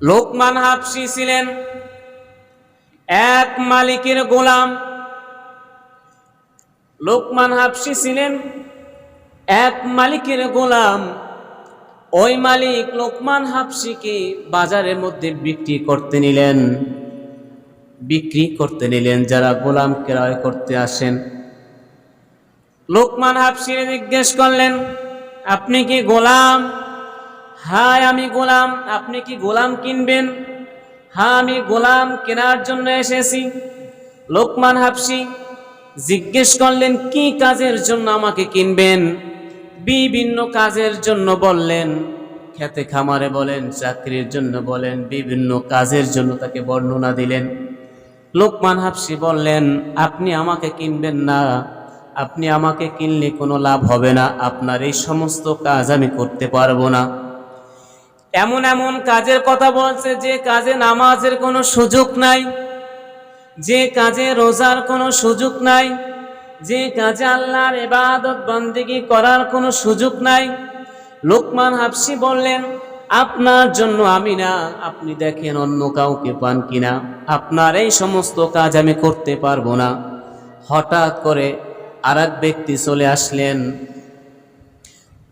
লোকমান হাবশী ছিলেন এক মালিকের গোলাম। লোকমান হাবশী ছিলেন এক মালিকের গোলাম। ওই মালিক লোকমান হাবশীকে বাজারের মধ্যে বিক্রি করতে নিলেন যারা গোলাম ক্রয় করতে আসেন। লোকমান হাবশীকে জিজ্ঞেস করলেন, আপনি কি গোলাম? হ্যাঁ আমি গোলাম। আপনি কি গোলাম কিনবেন? হ্যাঁ আমি গোলাম কেনার জন্য এসেছি। লোকমান হাবশী জিজ্ঞেস করলেন, কি কাজের জন্য আমাকে কিনবেন? বিভিন্ন কাজের জন্য বললেন, খেতে খামারে বলেন, চাকরির জন্য বলেন, বিভিন্ন কাজের জন্য তাকে বর্ণনা দিলেন। লোকমান হাবশী বললেন, আপনি আমাকে কিনবেন না, আপনি আমাকে কিনলে কোনো লাভ হবে না, আপনার এই সমস্ত কাজ আমি করতে পারবো না। এমন এমন কাজের কথা বলছে যে কাজে নামাজের কোনো সুযোগ নাই, যে কাজে রোজার কোনো সুযোগ নাই, যে কাজে আল্লাহর ইবাদত বন্দেগী করার কোনো সুযোগ নাই। লোকমান হাবশী বললেন, আপনার জন্য আমি না, আপনি দেখেন অন্য কাউকে পান কিনা, আপনার এই সমস্ত কাজ আমি করতে পারবো না। হঠাৎ করে আরেক ব্যক্তি চলে আসলেন,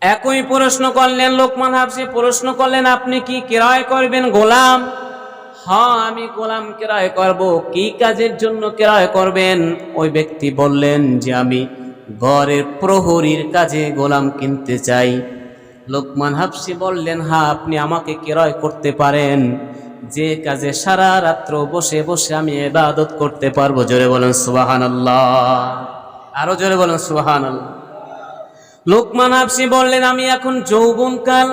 একই প্রশ্ন করলেন। লোকমান হাবশী প্রশ্ন করলেন, আপনি কি ক্রয় করবেন গোলাম? হ্যাঁ আমি গোলাম ক্রয় করব। কি কাজের জন্য ক্রয় করবেন? ওই ব্যক্তি বললেন যে আমি ঘরের প্রহরীর কাজে গোলাম কিনতে চাই। লোকমান হাবশী বললেন, হ্যাঁ আপনি আমাকে ক্রয় করতে পারেন, যে কাজে সারা রাত্র বসে বসে আমি ইবাদত করতে পারবো। জোরে বলেন সুবহানাল্লাহ, আরো জোরে বলেন সুবহানাল্লাহ। লোকমান হাবশী বললেন, আমি এখন যৌবনকাল,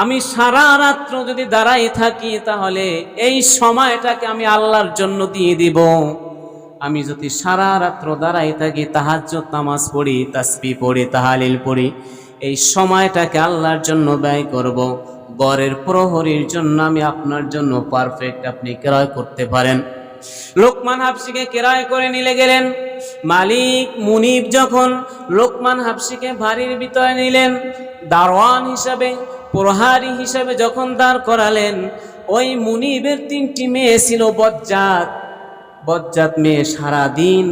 আমি সারা রাত্র যদি দাঁড়াই থাকি তাহলে এই সময়টাকে আমি আল্লাহর জন্য দিয়ে দিব। আমি যদি সারা রাত্র দাঁড়াই থাকি, তাহাজ্জুদ নামাজ পড়ি, তাসবিহ পড়ি, তাহলিল পড়ি, এই সময়টাকে আল্লাহর জন্য ব্যয় করব। ঘরের প্রহরীর জন্য আমি আপনার জন্য পারফেক্ট, আপনি ক্রয় করতে পারেন। লোকমান হাবশীকে ক্রয় করে নিয়ে গেলেন। মালিক মুনিব যখন লোকমান হাবশীকে বাড়ির ভিতরে নিলেন, দারোয়ান হিসাবে, প্রহারী হিসাবে যখন দাঁড় করালেন, ওই মুনিবের 3টি মেয়ে ছিল বজ্জাত মেয়ে, সারাদিন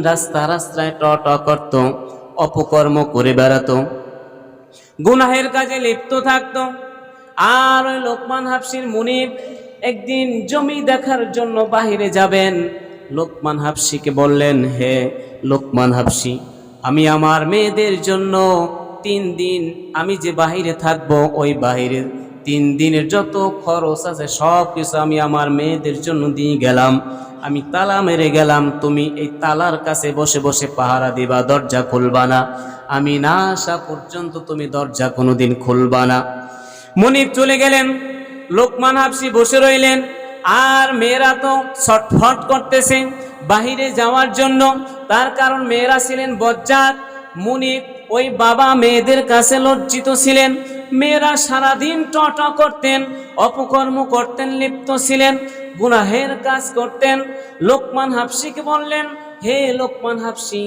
রাস্তায় ট করত, অপকর্ম করে বেড়াতো, গুনাহের কাজে লিপ্ত থাকতো। আর ওই লোকমান হাবশীর মুনিব একদিন জমি দেখার জন্য বাহিরে যাবেন। লোকমান হাবশীকে বললেন, হে লোকমান হাবশী, আমি আমার মেয়েদের জন্য 3 দিন আমি যে বাহিরে থাকবো, ওই বাহিরে 3 দিনের যত খরচ আছে সব কিছু আমি আমার মেয়েদের জন্য দিয়ে গেলাম। আমি তালা মেরে গেলাম, তুমি এই তালার কাছে বসে বসে পাহারা দিবা, দরজা খুলবা না, আমি না আসা পর্যন্ত তুমি দরজা কোনোদিন খুলবা না। মুনিব চলে গেলেন, লোকমান হাবশী বসে রইলেন। আর মেয়েরা তো ছটফট করতেছে বাহিরে যাওয়ার জন্য, তার কারণ মেয়েরা ছিলেন বজ্জাত। মুনিব ওই বাবা মেয়েদের কাছে লজ্জিত ছিলেন। মেয়েরা সারাদিন ট করতেন, অপকর্ম করতেন, লিপ্ত ছিলেন, গুনাহের কাজ করতেন। লোকমান হাবশীকে বললেন, হে লোকমান হাবশী,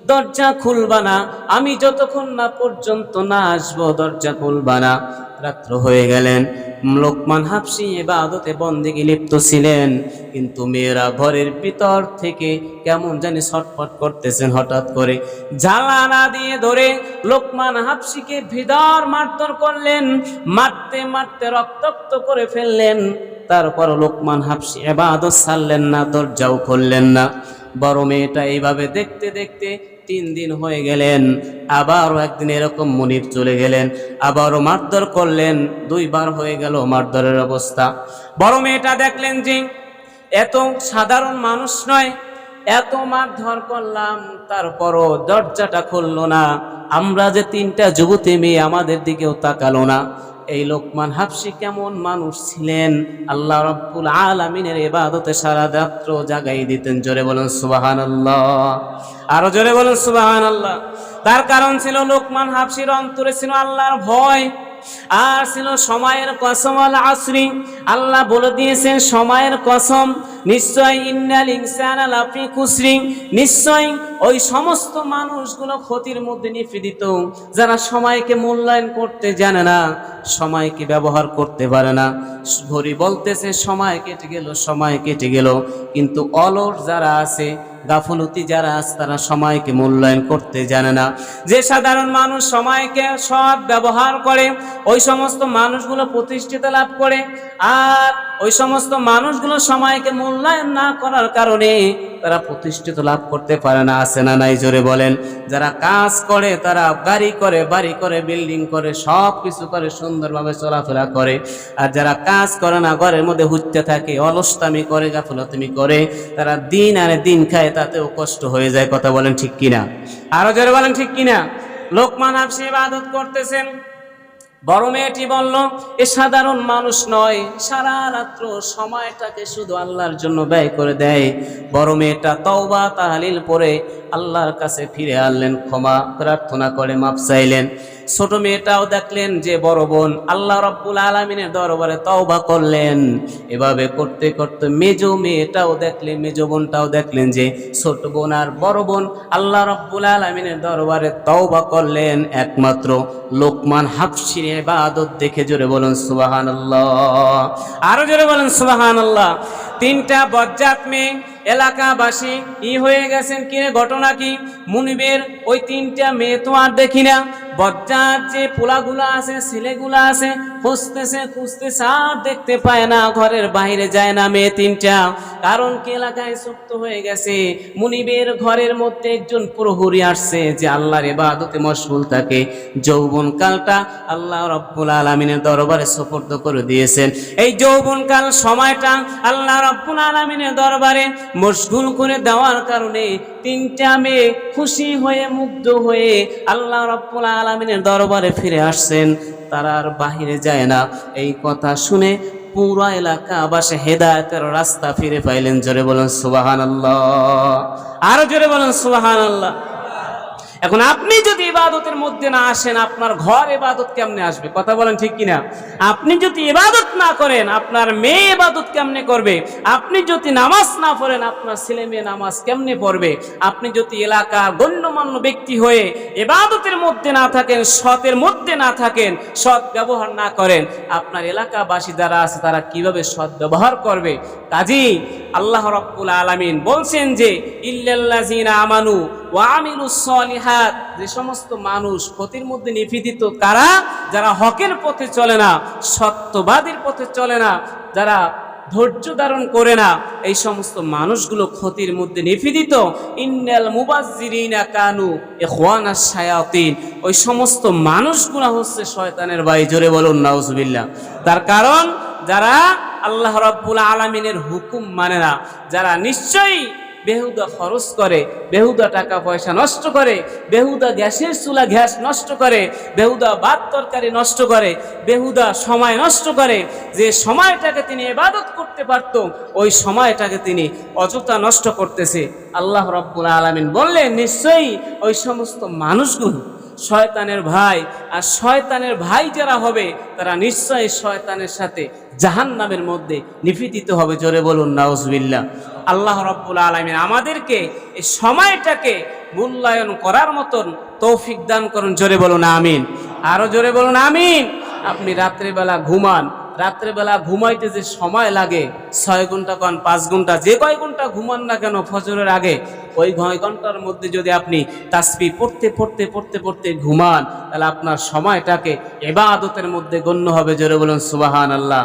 দরজা খুলবা না, আমি যতক্ষণ না পর্যন্ত না আসবো দরজা খুলবা না। রাত্র হয়ে গেলেন, লোকমান হাবশী ইবাদতে বন্দেগী লিপ্ত ছিলেন, কিন্তু মেয়েরা ঘরের ভিতর থেকে কেমন জানি ছটফট করতেছেন। হঠাৎ করে জ্বালানা দিয়ে ধরে লোকমান হাবশীকে ভিদর মারধর করলেন, মারতে মারতে রক্তাক্ত করে ফেললেন। তারপর লোকমান হাবশী ইবাদত ছাড়লেন না, দরজাও খুললেন না। বড় মেয়েটা এইভাবে দেখতে দেখতে 3 দিন হয়ে গেলেন। আবারও একদিন এরকম মুনিব চলে গেলেন, আবারও মারধর করলেন। 2 বার হয়ে গেল মারধরের অবস্থা। বড় মেয়েটা দেখলেন যে এত সাধারণ মানুষ নয়, এত মারধর করলাম তারপরও দরজাটা খুললো না। আমরা যে 3টা যুবতী মেয়ে, আমাদের দিকেও তাকালো না। এই লোকমান হাবশী কেমন মানুষ ছিলেন! আল্লাহ রাব্বুল আলামিনের ইবাদতে সারা রাত্র জাগাই দিতেন। জোরে বলেন সুবহানাল্লাহ, আরো জোরে বলেন সুবহানাল্লাহ। তার কারণ ছিল লোকমান হাবশীর অন্তরে ছিল আল্লাহর ভয়, আর ছিল সময়ের কসম। আল আসরি, আল্লাহ বলে দিয়েছেন সময়ের কসম, নিশ্চয় ইন্নাল ইনসানা লাফি খুসরি, নিশ্চয় ওই সমস্ত মানুষগুলো ক্ষতির মধ্যে নিপীড়িত যারা সময়কে মূল্যায়ন করতে জানে না, সময়কে ব্যবহার করতে পারে না। ঘড়ি বলতেছে সময় কেটে গেল, সময় কেটে গেল, কিন্তু অলস যারা আছে, গাফলতি যারা আছে, তারা সময়কে মূল্যায়ন করতে জানে না। যে সাধারণ মানুষ সময়কে সৎ ব্যবহার করে ওই সমস্ত মানুষগুলো প্রতিষ্ঠিত লাভ করে, আর ওই সমস্ত মানুষগুলো সময়কে মূল্যায়ন না করার কারণে তারা প্রতিষ্ঠিত লাভ করতে পারে না। আছে না নাই? জোরে বলেন। যারা কাজ করে, তারা গাড়ি করে, বাড়ি করে, বিল্ডিং করে, সব কিছু করে, সুন্দরভাবে চলাফেরা করে। আর যারা কাজ করে না, ঘরের মধ্যে হুঁচতে থাকে, অলসতামি করে, গাফলতামি করে, তারা দিন আনে দিন খায়, তাতেও কষ্ট হয়ে যায়। কথা বলেন ঠিক কিনা? আরো জোরে বলেন ঠিক কিনা? লোকমান হাবশী ইবাদত করতেছেন, বড় মেয়েটি বলল, এ সাধারণ মানুষ নয়, সারা রাত্র সময়টাকে শুধু আল্লাহর জন্য ব্যয় করে দেয়। বড় মেয়েটা তওবা তাহলিল পড়ে আল্লাহর কাছে ফিরে আনলেন, ক্ষমা প্রার্থনা করে মাপ চাইলেন। ছোট মেয়েটাও দেখলেন যে বড় বোন আল্লাহ রাব্বুল আলামিনের দরবারে তওবা করলেন। এভাবে করতে করতে মেজো মেয়েটাও দেখলেন, মেজো বোনটাও দেখলেন যে ছোট বোন আর বড় বোন আল্লাহ রাব্বুল আলামিনের দরবারে তওবা করলেন। একমাত্র লোকমান হাবশীর ইবাদত দেখে জোরে বলুন সুবহানাল্লাহ। আরো জোরে বলুন সুবহানাল্লাহ। তিনটা বজ্জাত মেয়ে এলাকাবাসী হয়ে গেছেন, কিরে ঘটনা কি? মুনিবের ওই তিনটা মেয়ে তো আর দেখি না, বজ্জাত যে পোলাগুলা আছে, ছেলেগুলা আছে, খুঁজতেছে খুঁজতেছে আর দেখতে পায় না, ঘরের বাইরে যায় না মেয়ে তিনটা। কারণ কি? এলাকায় সুপ্ত হয়ে গেছে। মুনিবের ঘরের মধ্যে একজন প্রহরী আসছে যে আল্লাহর ইবাদতে মশগুল থাকে। যৌবনকালটা আল্লাহ রাব্বুল আলামিনের দরবারে সুপর্দ করে দিয়েছেন। এই যৌবনকাল সময়টা আল্লাহ রাব্বুল আলামিনের দরবারে মশগুল করে দেওয়ার কারণে তিনটা মেয়ে খুশি হয়ে, মুগ্ধ হয়ে আল্লাহ রাব্বুল আলামিনের দরবারে ফিরে আসছেন। তারা আর বাহিরে যায় না। এই কথা শুনে পুরো এলাকাবাসী হেদায়েতের রাস্তা ফিরে পাইলেন। জোরে বলুন সুবহানাল্লাহ। আরো জোরে বলুন সুবহানাল্লাহ। এখন আপনি যদি ইবাদতের মধ্যে না আসেন, আপনার ঘর ইবাদত কেমনে আসবে? কথা বলেন ঠিক কিনা? আপনি যদি ইবাদত না করেন, আপনার মেয়ে ইবাদত কেমনে করবে? আপনি যদি নামাজ না পড়েন, আপনার ছেলে মেয়ে নামাজ কেমনে পড়বে? আপনি যদি এলাকার গণ্যমান্য ব্যক্তি হয়ে ইবাদতের মধ্যে না থাকেন, সতের মধ্যে না থাকেন, সৎ ব্যবহার না করেন, আপনার এলাকাবাসী যারা আছে তারা কিভাবে সৎ ব্যবহার করবে? কাজী আল্লাহ রাব্বুল আলামিন বলছেন যে ইল্লাল্লাযিনা আমানু ওয়া আমিলুস সলিহাত, যে সমস্ত মানুষ ক্ষতির মধ্যে নিপীড়িত, কারা? যারা হকের পথে চলে না, সত্যবাদীর পথে চলে না, যারা ধৈর্য ধারণ করে না, এই সমস্ত মানুষগুলো ক্ষতির মধ্যে নিপীড়িত। ইন্নাল মুবাজ্জিরিনা কানু ইখওয়ানাশ শায়াতিন, ওই সমস্ত মানুষগুলো হচ্ছে শয়তানের ভাই। জোরে বলুন নাউজুবিল্লাহ। তার কারণ যারা আল্লাহ রাব্বুল আলামিনের হুকুম মানে না, যারা নিশ্চয়ই বেহুদা খরচ করে, বেহুদা টাকা পয়সা নষ্ট করে, বেহুদা গ্যাসের চুলা গ্যাস নষ্ট করে, বেহুদা ভাত তরকারি নষ্ট করে, বেহুদা সময় নষ্ট করে। যে সময়টাকে তিনি ইবাদত করতে পারত, ওই সময়টাকে তিনি অযথা নষ্ট করতেছে। আল্লাহ রাব্বুল আলামিন বললেন নিশ্চয়ই ওই সমস্ত মানুষগুলো শয়তানের ভাই, আর শয়তানের ভাই যারা হবে তারা নিশ্চয়ই শয়তানের সাথে জাহান্নামের মধ্যে নিপীড়িত হবে। জোরে বলুন নাউজুবিল্লাহ। আল্লাহ রাব্বুল আলামিন আমাদেরকে এই সময়টাকে মূল্যায়ন করার মতন তৌফিক দান করুন। জোরে বলুন আমিন। আরো জোরে বলুন আমিন। আপনি রাত্রিবেলা ঘুমান, রাত্রেবেলা ঘুমাইতে যে সময় লাগে 6 ঘন্টা কোন 5 ঘন্টা, যে কয় ঘন্টা ঘুমান না কেন ফজরের আগে, ওই 9 ঘন্টার মধ্যে যদি আপনি তাসবিহ পড়তে পড়তে পড়তে পড়তে ঘুমান, তাহলে আপনার সময়টাকে ইবাদতের মধ্যে গণ্য হবে। জোরে বলুন সুবহানাল্লাহ।